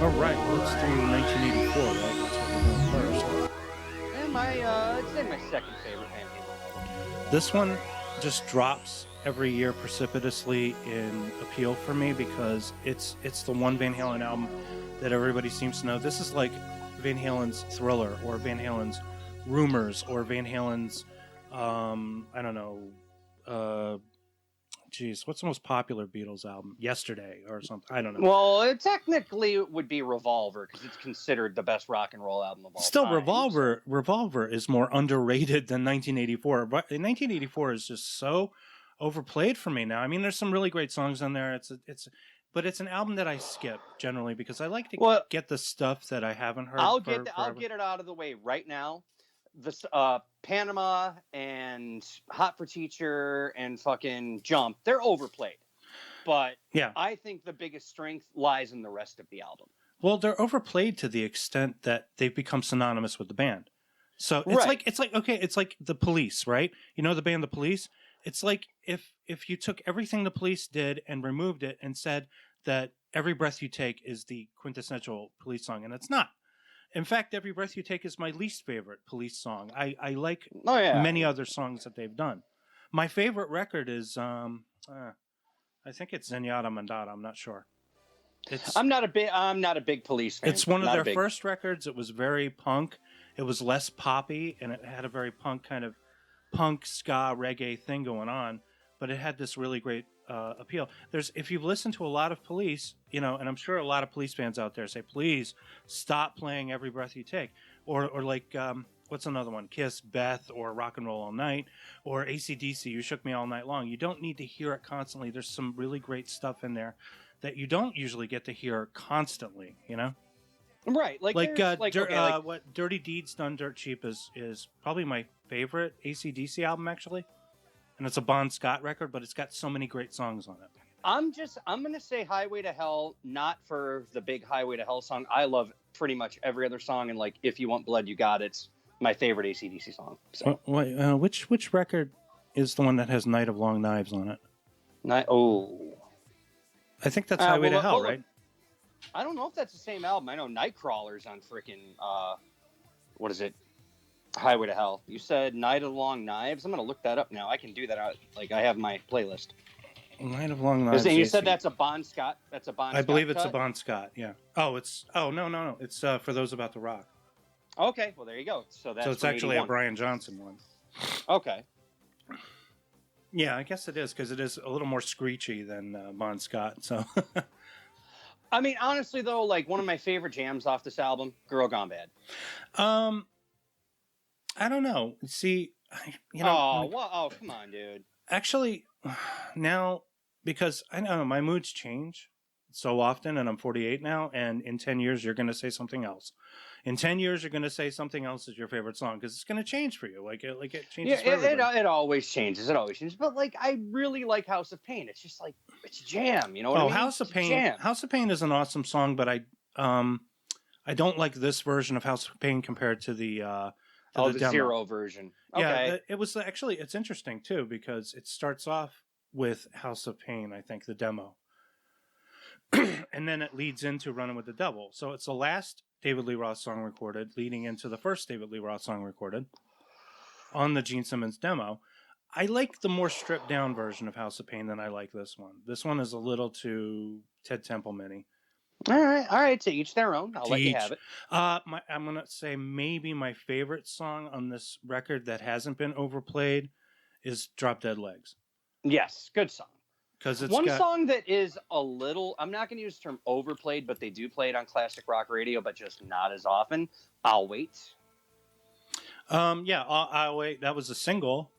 All right, let's do 1984, right? That's what we're doing first. And I'd say my second favorite Van Halen album. This one just drops every year precipitously in appeal for me because it's the one Van Halen album that everybody seems to know. This is like Van Halen's Thriller or Van Halen's Rumors or Van Halen's I don't know, what's the most popular Beatles album? Yesterday or something. I don't know. Well, it technically would be Revolver because it's considered the best rock and roll album of all Still, time. Revolver is more underrated than 1984. But 1984 is just so overplayed for me now. I mean, there's some really great songs on there. But it's an album that I skip generally because I like to get the stuff that I haven't heard. I'll get it out of the way right now. This Panama and Hot for Teacher and fucking Jump, they're overplayed. But yeah, I think the biggest strength lies in the rest of the album. Well, they're overplayed to the extent that they've become synonymous with the band. So it's like the Police, right? You know the band The Police? It's like if you took everything the Police did and removed it and said that Every Breath You Take is the quintessential Police song, and it's not. In fact, Every Breath You Take is my least favorite Police song. I like many other songs that they've done. My favorite record is, I think it's Zenyatta Mandata. I'm not sure. I'm not a big Police fan. It's one of their first records. It was very punk. It was less poppy, and it had a very punk kind of punk ska reggae thing going on. But it had this really great appeal. If you've listened to a lot of Police, and I'm sure a lot of Police fans out there say, please stop playing Every Breath You Take, or like what's another one? Kiss, Beth, or Rock and Roll All Night, or AC/DC, You Shook Me All Night Long. You don't need to hear it constantly. There's some really great stuff in there that you don't usually get to hear constantly. Right? What Dirty Deeds Done Dirt Cheap is probably my favorite AC/DC album actually. And it's a Bon Scott record, but it's got so many great songs on it. I'm going to say Highway to Hell, not for the big Highway to Hell song. I love pretty much every other song. And like, If You Want Blood, You Got It's my favorite AC/DC song. So. Which record is the one that has Night of Long Knives on it? I think that's Highway to Hell, right? I don't know if that's the same album. I know Nightcrawler's on freaking, what is it? Highway to Hell. You said Night of Long Knives. I'm going to look that up now. I can do that out. Like, I have my playlist. Night of Long Knives. And you said that's a Bon Scott. I believe it's a Bon Scott. Yeah. No. It's For Those About to Rock. Okay. Well, there you go. So it's actually 81. A Brian Johnson one. Okay. Yeah, I guess it is because it is a little more screechy than Bon Scott. So. I mean, honestly though, like one of my favorite jams off this album, "Girl Gone Bad." I don't know. See, come on, dude. Actually, now, because I know my moods change so often, and I'm 48 now, and in 10 years, you're going to say something else. In 10 years, you're going to say something else is your favorite song, because it's going to change for you. Like it changes for everybody. It always changes. It always changes. But, like, I really like House of Pain. It's just, like, it's a jam. You know what I mean? House of Pain is an awesome song, but I don't like this version of House of Pain compared to the the Zero version. Okay. Yeah, it was actually, it's interesting too, because it starts off with House of Pain, I think, the demo. And then it leads into Running with the Devil. So it's the last David Lee Roth song recorded, leading into the first David Lee Roth song recorded on the Gene Simmons demo. I like the more stripped down version of House of Pain than I like this one. This one is a little too Ted Templeman-y. All right. To each their own. I'll let you have it. I'm gonna say maybe my favorite song on this record that hasn't been overplayed is "Drop Dead Legs." Yes, good song. Because it's song that is a little. I'm not going to use the term overplayed, but they do play it on classic rock radio, but just not as often. "I'll Wait." I'll Wait. That was a single.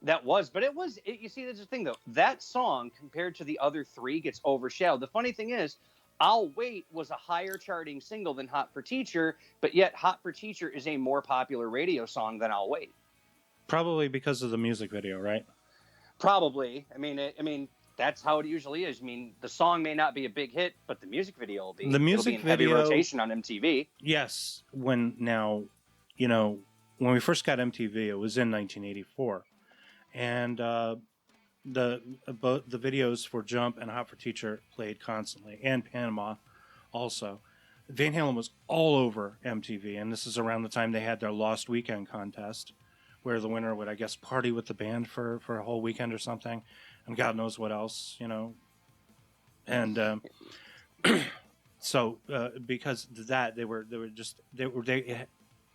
That was, but you see, there's the thing though. That song compared to the other three gets overshadowed. The funny thing is, "I'll Wait" was a higher charting single than "Hot for Teacher," but yet "Hot for Teacher" is a more popular radio song than "I'll Wait." Probably because of the music video, right? Probably. I mean, that's how it usually is. I mean, the song may not be a big hit, but the music video will be. The music it'll be in video, heavy rotation on MTV. Yes. When we first got MTV, it was in 1984, and the videos for Jump and Hot for Teacher played constantly, and Panama also. Van Halen was all over MTV, and this is around the time they had their Lost Weekend contest, where the winner would, I guess, party with the band for a whole weekend or something, and God knows what else, you know. And so because of that,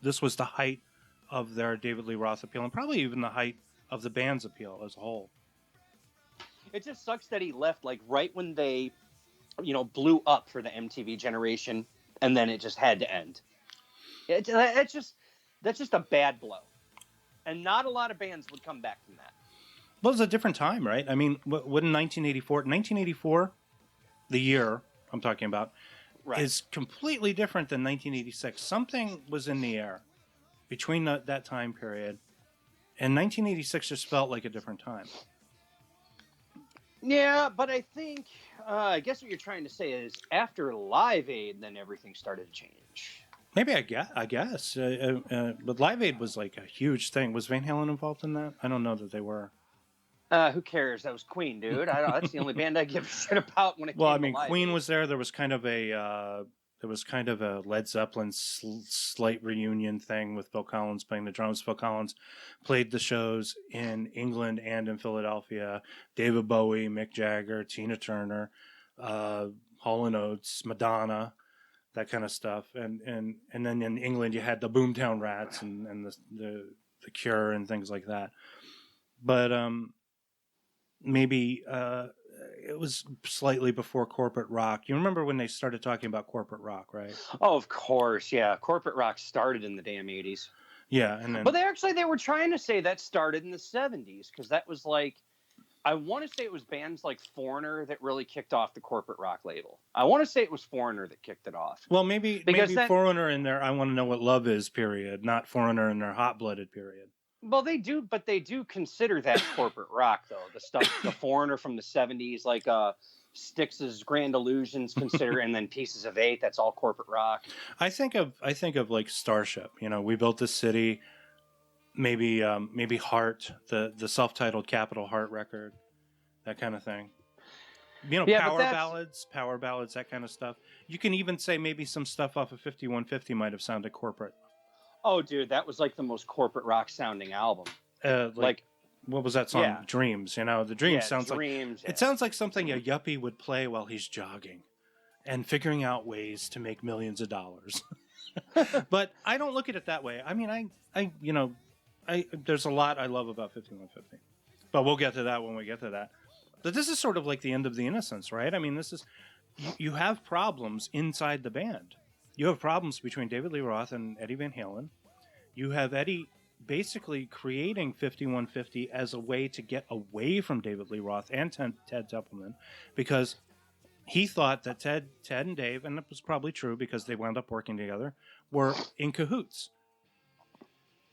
this was the height of their David Lee Roth appeal, and probably even the height of the band's appeal as a whole. It just sucks that he left like right when they, blew up for the MTV generation, and then it just had to end. That's just a bad blow, and not a lot of bands would come back from that. Well, it was a different time, right? I mean, what in 1984, the year I'm talking about, right, is completely different than 1986. Something was in the air between that time period, and 1986 just felt like a different time. Yeah, but I think, I guess what you're trying to say is after Live Aid, then everything started to change. Maybe I guess. But Live Aid was like a huge thing. Was Van Halen involved in that? I don't know that they were. Who cares? That was Queen, dude. That's the only band I give a shit about when it came to Live Aid. Well, I mean, Queen was there. There was kind of a Led Zeppelin slight reunion thing with Phil Collins playing the drums. Phil Collins played the shows in England and in Philadelphia. David Bowie, Mick Jagger, Tina Turner, Hall & Oates, Madonna, that kind of stuff. And then in England you had the Boomtown Rats and the Cure and things like that. But maybe it was slightly before corporate rock. You remember when they started talking about corporate rock, right? Oh, of course, yeah. Corporate rock started in the damn 80s. Yeah, and then... But they were trying to say that started in the 70s, because that was like, I want to say it was bands like Foreigner that really kicked off the corporate rock label. I want to say it was Foreigner that kicked it off. Well, maybe Foreigner in their I Want to Know What Love Is period, not Foreigner in their Hot Blooded period. Well, they do consider that corporate rock, though. The stuff, the Foreigner from the 70s, like Styx's Grand Illusions, and then Pieces of Eight, that's all corporate rock. I think of like Starship. We built this city. Maybe Heart, the self-titled Capitol Heart record, that kind of thing. Power ballads, that kind of stuff. You can even say maybe some stuff off of 5150 might have sounded corporate. Oh, dude, that was like the most corporate rock sounding album. Like what was that song? Yeah. Dreams. The Dreams sounds Dreams, like it sounds like something a yuppie would play while he's jogging and figuring out ways to make millions of dollars. But I don't look at it that way. I mean, I there's a lot I love about 5150, but we'll get to that when we get to that. But this is sort of like the end of the Innocence, right? I mean, this is you have problems inside the band. You have problems between David Lee Roth and Eddie Van Halen. You have Eddie basically creating 5150 as a way to get away from David Lee Roth and Ted Templeman, because he thought that Ted and Dave, and it was probably true because they wound up working together, were in cahoots.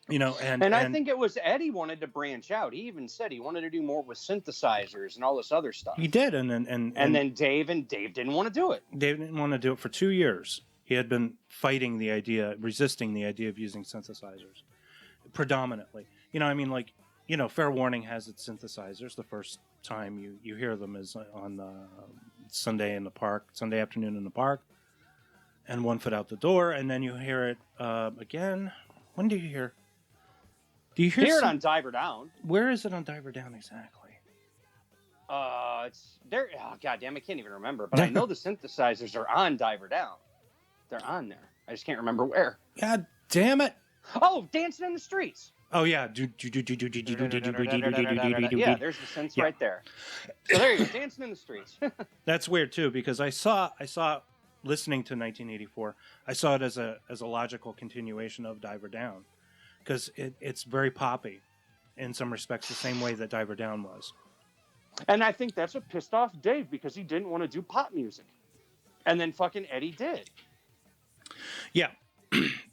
And I think it was Eddie wanted to branch out. He even said he wanted to do more with synthesizers and all this other stuff. He did, and then Dave didn't want to do it. Dave didn't want to do it for 2 years. He had been resisting the idea of using synthesizers, predominantly. Fair Warning has its synthesizers. The first time you hear them is on Sunday afternoon in the park, and One Foot Out the Door, and then you hear it again. When do you hear? Do you hear it on Diver Down? Where is it on Diver Down exactly? It's there. Oh, goddamn, I can't even remember. But I know the synthesizers are on Diver Down. They're on there. I just can't remember where. God damn it! Oh, Dancing in the Streets. Oh yeah. Yeah, there's the synths right there. So there you go, Dancing in the Streets. That's weird too, because I saw listening to 1984, I saw it as a logical continuation of Diver Down, because it's very poppy in some respects, the same way that Diver Down was. And I think that's what pissed off Dave, because he didn't want to do pop music, and then fucking Eddie did. Yeah.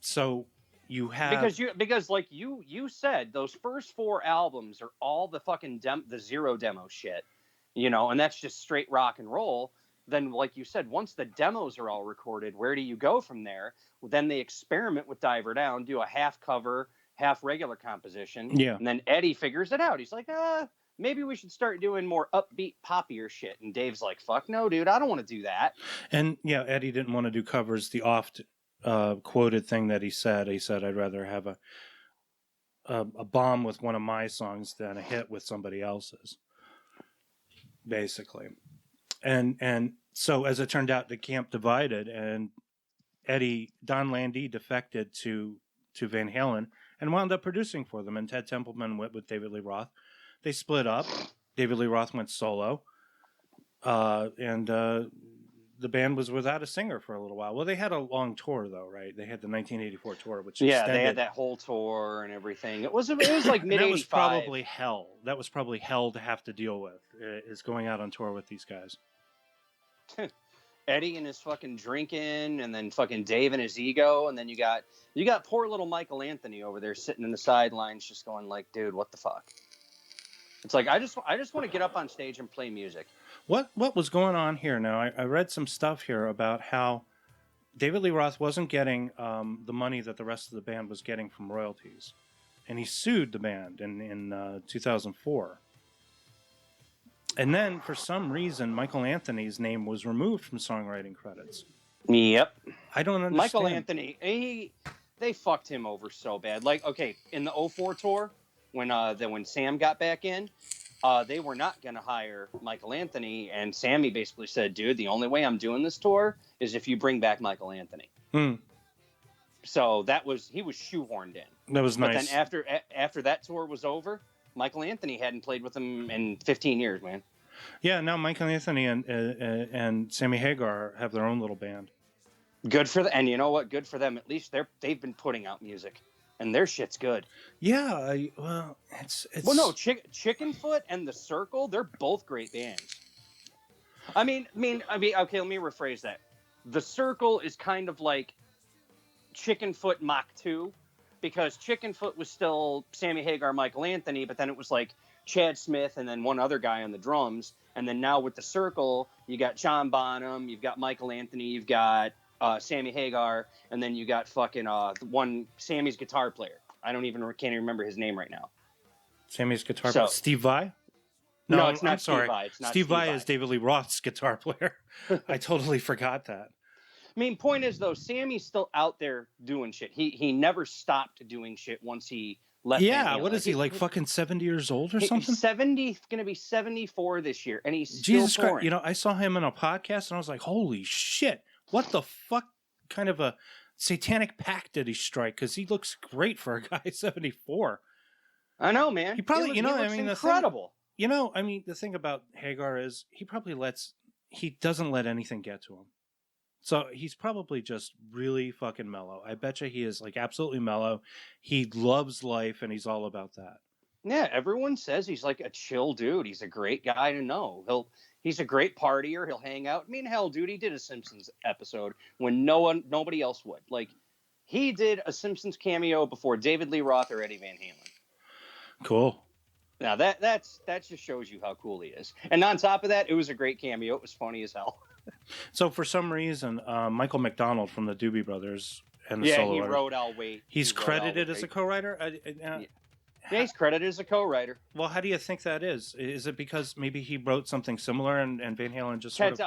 So you have because like you said, those first 4 albums are all the fucking the zero demo shit, and that's just straight rock and roll. Then, like you said, once the demos are all recorded, where do you go from there? Well, then they experiment with Diver Down, do a half cover, half regular composition. Yeah. And then Eddie figures it out. He's like, maybe we should start doing more upbeat, poppier shit. And Dave's like, fuck no, dude, I don't want to do that. And yeah, Eddie didn't want to do covers. The oft quoted thing that he said, I'd rather have a bomb with one of my songs than a hit with somebody else's, basically. And so as it turned out, the camp divided, and Don Landy defected to Van Halen and wound up producing for them. And Ted Templeman went with David Lee Roth. They split up. David Lee Roth went solo. And the band was without a singer for a little while. Well, they had a long tour, though, right? They had the 1984 tour, which extended. They had that whole tour and everything. It was like mid-85. That was probably hell. That was probably hell to have to deal with, is going out on tour with these guys. Eddie and his fucking drinking, and then fucking Dave and his ego, and then you got poor little Michael Anthony over there sitting in the sidelines, just going like, dude, what the fuck? It's like I just want to get up on stage and play music. What was going on here? Now I read some stuff here about how David Lee Roth wasn't getting the money that the rest of the band was getting from royalties, and he sued the band in 2004. And then, for some reason, Michael Anthony's name was removed from songwriting credits. Yep. I don't understand. Michael Anthony, they fucked him over so bad. Like, okay, in the 04 tour, when Sam got back in, they were not going to hire Michael Anthony, and Sammy basically said, dude, the only way I'm doing this tour is if you bring back Michael Anthony. So he was shoehorned in. That was nice. But then after that tour was over, Michael Anthony hadn't played with him in 15 years, man. Yeah, now Michael Anthony and Sammy Hagar have their own little band. Good for them. And you know what? Good for them. At least they've been putting out music, and their shit's good. Yeah, it's. Well, no, Chicken Foot and The Circle, they're both great bands. I mean, okay, let me rephrase that. The Circle is kind of like Chicken Foot Mach 2. Because Chicken Foot was still Sammy Hagar, Michael Anthony, but then it was like Chad Smith and then one other guy on the drums. And then now with The Circle, you got John Bonham, you've got Michael Anthony, you've got Sammy Hagar, and then you got fucking Sammy's guitar player. Can't even remember his name right now. Sammy's guitar player? Steve Vai? No, it's not I'm sorry. Steve Vai. It's not Steve Vai is David Lee Roth's guitar player. I totally forgot that. I mean, point is, though, Sammy's still out there doing shit. He never stopped doing shit once he left. Yeah, what is he, like fucking 70 years old or something? He's 70, going to be 74 this year, and he's Jesus still touring. Christ, I saw him in a podcast, and I was like, holy shit, what the fuck kind of a satanic pact did he strike? Because he looks great for a guy 74. I know, man. He probably, he looks incredible. The thing about Hagar is he doesn't let anything get to him. So he's probably just really fucking mellow. I bet you he is like absolutely mellow. He loves life, and he's all about that. Yeah, everyone says he's like a chill dude. He's a great guy to know. He's a great partier. He'll hang out. I mean, hell, dude, he did a Simpsons episode when nobody else would. Like, he did a Simpsons cameo before David Lee Roth or Eddie Van Halen. Cool. Now that just shows you how cool he is. And on top of that, it was a great cameo. It was funny as hell. So for some reason, Michael McDonald from the Doobie Brothers and the solo he artist, wrote "I'll Wait." He's credited as a co-writer. Yeah, he's credited as a co-writer. Well, how do you think that is? Is it because maybe he wrote something similar and Van Halen just it's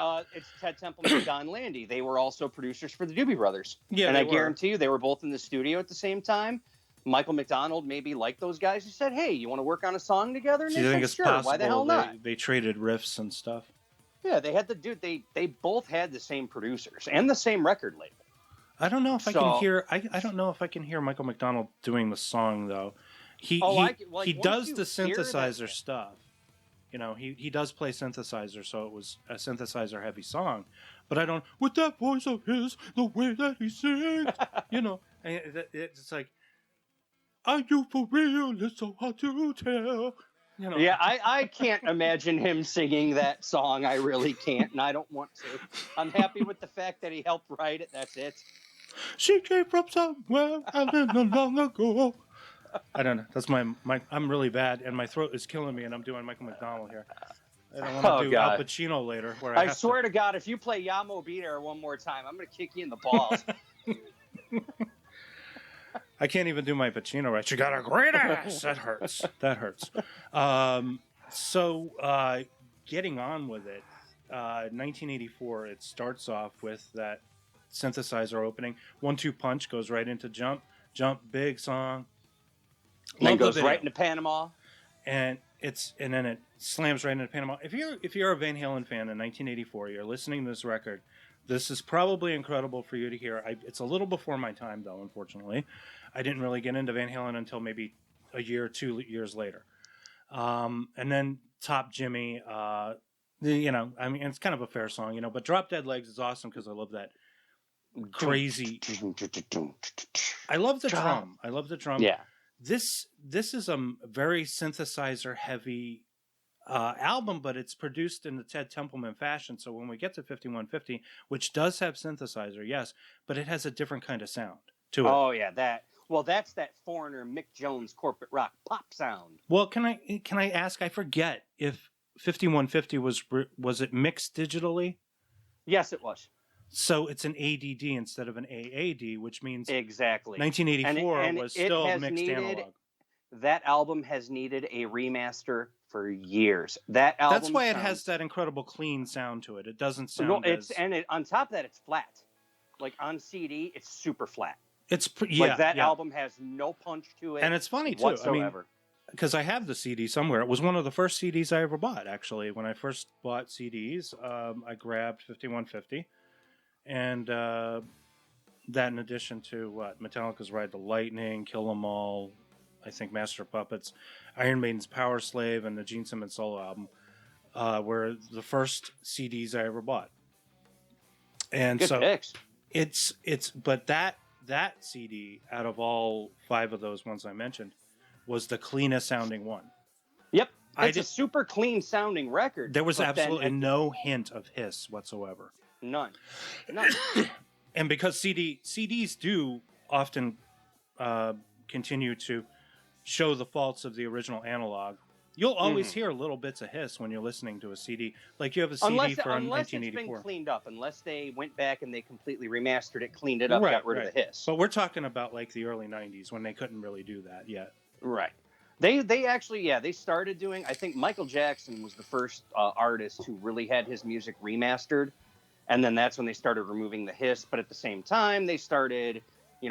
Ted Templeman and Don Landy. They were also producers for the Doobie Brothers. Yeah, and I guarantee you, they were both in the studio at the same time. Michael McDonald maybe liked those guys. He said, "Hey, you want to work on a song together?" And do you think it's sure, possible? Why the hell not? They traded riffs and stuff. Yeah, they had they both had the same producers and the same record label. I don't know if I can hear. I don't know if I can hear Michael McDonald doing the song though. He does the synthesizer stuff. He does play synthesizer, so it was a synthesizer heavy song. But I don't with that voice of his, the way that he sings. It's like, are you for real? It's so hard to tell. Yeah, I can't imagine him singing that song. I really can't, and I don't want to. I'm happy with the fact that he helped write it. That's it. She came from somewhere I lived long ago. I don't know. That's my. I'm really bad, and my throat is killing me, and I'm doing Michael McDonald here. I don't want to do Al Pacino later. Where I swear to God, if you play Yamo Be There one more time, I'm going to kick you in the balls. I can't even do my Pacino right. You got a great ass. That hurts. So, getting on with it, 1984, it starts off with that synthesizer opening. 1-2 punch goes right into jump, big song. And then Love the goes video. right into Panama. And then it slams right into Panama. If you're a Van Halen fan in 1984, you're listening to this record, this is probably incredible for you to hear. It's a little before my time, though, unfortunately. I didn't really get into Van Halen until maybe a year or 2 years later. And then Top Jimmy, it's kind of a fair song, but Drop Dead Legs is awesome because I love that crazy. I love the drum. Yeah. This is a very synthesizer heavy album, but it's produced in the Ted Templeman fashion. So when we get to 5150, which does have synthesizer, yes, but it has a different kind of sound to it. Oh yeah, that's that Foreigner Mick Jones corporate rock pop sound. Well, can I ask? I forget if 5150 was it mixed digitally? Yes, it was. So it's an ADD instead of an AAD, which means exactly 1984 was still mixed analog. That album has needed a remaster for years. That album. That's why it has that incredible clean sound to it. It doesn't sound. On top of that, it's flat. Like on CD, it's super flat. It's album has no punch to it, and it's funny too. Whatsoever. Because I have the CD somewhere. It was one of the first CDs I ever bought. Actually, when I first bought CDs, I grabbed 5150, and that in addition to Metallica's Ride the Lightning, Kill 'Em All, I think Master of Puppets, Iron Maiden's Power Slave, and the Gene Simmons solo album were the first CDs I ever bought. And Good picks. But that CD out of all 5 of those ones I mentioned was the cleanest sounding one. Yep. It's a super clean sounding record. There was absolutely no hint of hiss whatsoever. None. And because CDs do often continue to show the faults of the original analog, you'll always hear little bits of hiss when you're listening to a CD. Like you have a CD from 1984. Unless it's been cleaned up. Unless they went back and they completely remastered it, cleaned it up, got rid of the hiss. But we're talking about like the early 90s when they couldn't really do that yet. Right. They actually, they started doing, I think Michael Jackson was the first artist who really had his music remastered. And then that's when they started removing the hiss. But at the same time, they started,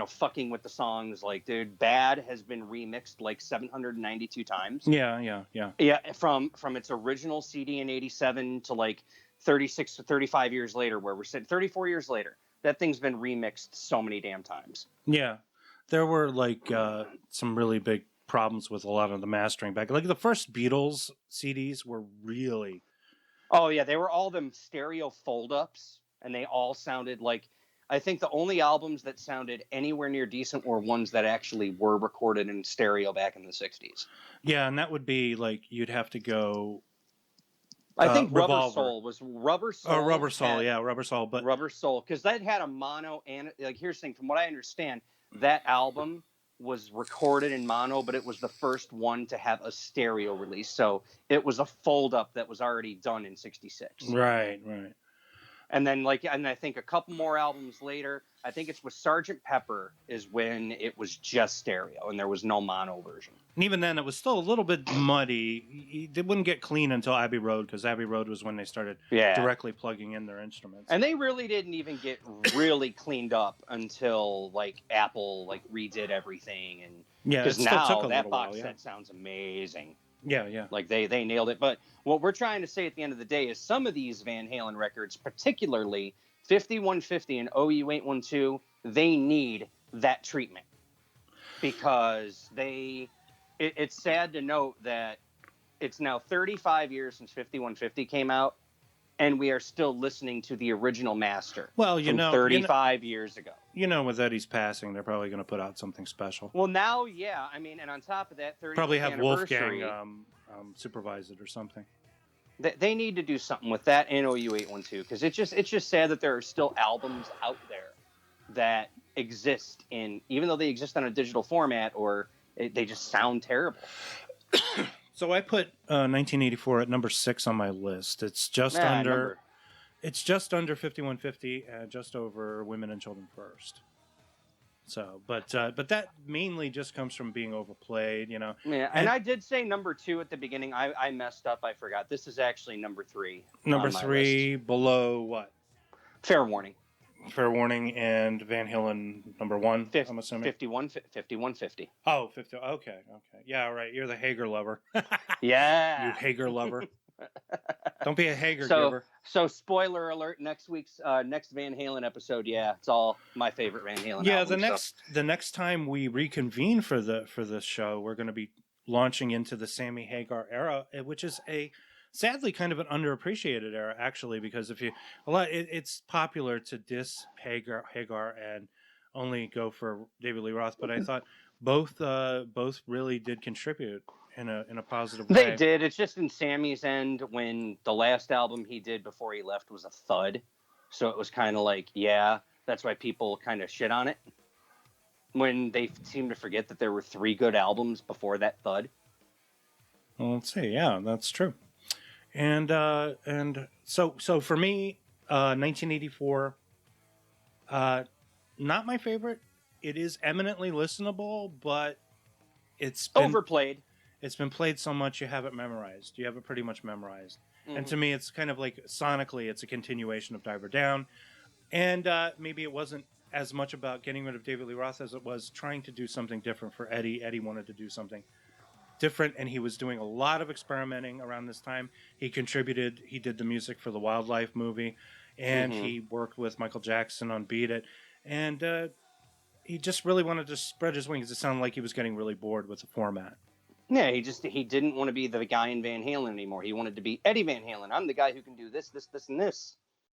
fucking with the songs. Like, dude, Bad has been remixed like 792 times. Yeah. Yeah, from its original CD in 87 to like 36 to 35 years later, where we're sitting 34 years later. That thing's been remixed so many damn times. Yeah. There were like some really big problems with a lot of the mastering back. Like the first Beatles CDs were really... Oh, yeah. They were all them stereo fold-ups, and they all sounded like... I think the only albums that sounded anywhere near decent were ones that actually were recorded in stereo back in the 60s. Yeah, and that would be like you'd have to go... I think Revolver. Rubber Soul was Rubber Soul. Oh, Rubber Soul, Rubber Soul. But Rubber Soul, because that had a mono and... Like, here's the thing. From what I understand, that album was recorded in mono, but it was the first one to have a stereo release. So it was a fold-up that was already done in 66. Right. And then, and I think a couple more albums later, I think it's with Sgt. Pepper is when it was just stereo and there was no mono version. And even then, it was still a little bit muddy. They wouldn't get clean until Abbey Road, because Abbey Road was when they started directly plugging in their instruments. And they really didn't even get really cleaned up until Apple redid everything, and because now that box set sounds amazing. Yeah. Like they nailed it. But what we're trying to say at the end of the day is some of these Van Halen records, particularly 5150 and OU812, they need that treatment, because it's sad to note that it's now 35 years since 5150 came out, and we are still listening to the original master. Well, 35 years ago. With Eddie's passing, they're probably going to put out something special. Well, now, yeah. I mean, and on top of that, 30th probably have anniversary, Wolfgang supervise it or something. They need to do something with that and OU812, because it's just sad that there are still albums out there that exist even though they exist on a digital format, or they just sound terrible. So I put 1984 at number 6 on my list. It's just under 5150 and just over Women and Children First. So, but that mainly just comes from being overplayed, you know. Yeah, and I did say number 2 at the beginning. I messed up. I forgot. This is actually number 3 Number on my 3 list. below what? Fair Warning. Fair Warning and Van Halen number 1. I'm assuming 5150. Oh, 50. Okay. Yeah, right. You're the Hager lover. Yeah. You Hager lover. Don't be a Hager So, giver. So, spoiler alert: next week's next Van Halen episode. Yeah, it's all my favorite Van Halen. Yeah, albums, the next time we reconvene for this show, we're going to be launching into the Sammy Hagar era, which is sadly kind of an underappreciated era, actually, because it's popular to diss Hagar and only go for David Lee Roth, but I thought both really did contribute in a positive way. They did. It's just in Sammy's end, when the last album he did before he left was a thud, so it was kind of like, yeah, that's why people kind of shit on it, when they seem to forget that there were 3 good albums before that thud. Well, let's see. Yeah, that's true. And so for me, 1984, not my favorite. It is eminently listenable, but it's been Overplayed. It's been played so much you have it memorized. You have it pretty much memorized. Mm-hmm. And to me, it's kind of like sonically, it's a continuation of Diver Down. And maybe it wasn't as much about getting rid of David Lee Roth as it was trying to do something different for Eddie. Eddie wanted to do something different, and he was doing a lot of experimenting around this time. He contributed. He did the music for the Wildlife movie, and he worked with Michael Jackson on Beat It. And he just really wanted to spread his wings. It sounded like he was getting really bored with the format. Yeah, he didn't want to be the guy in Van Halen anymore. He wanted to be Eddie Van Halen. I'm the guy who can do this, this, this, and this.